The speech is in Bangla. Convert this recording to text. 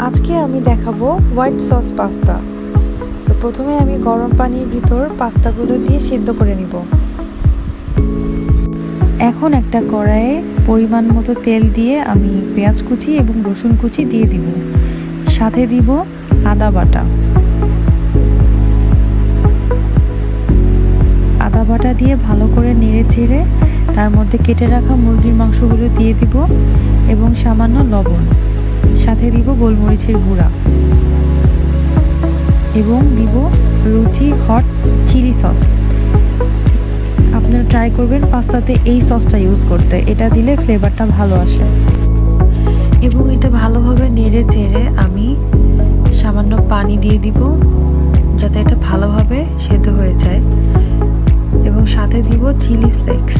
আজকে আমি দেখাবো হোয়াইট সস পাস্তা। তো প্রথমে আমি গরম পানির ভিতর পাস্তাগুলো দিয়ে সিদ্ধ করে নিব। এখন একটা কড়াইয়ে পরিমাণ মতো তেল দিয়ে আমি পেঁয়াজ কুচি এবং রসুন কুচি দিয়ে দিব, সাথে দিব আদা বাটা। আদা বাটা দিয়ে ভালো করে নেড়ে চেড়ে তার মধ্যে কেটে রাখা মুরগির মাংসগুলো দিয়ে দিব এবং সামান্য লবণ, সাথে দিব গোলমরিচের গুঁড়া এবং দিব রুচি হট চিলি সস। আপনারা ট্রাই করবেন পাস্তাতে এই সসটা ইউজ করতে, এটা দিলে ফ্লেভারটা ভালো আসে। এবং এটা ভালোভাবে নেড়ে চেড়ে আমি সামান্য পানি দিয়ে দিব যাতে এটা ভালোভাবে সেদ্ধ হয়ে যায় এবং সাথে দিব চিলি ফ্লেক্স।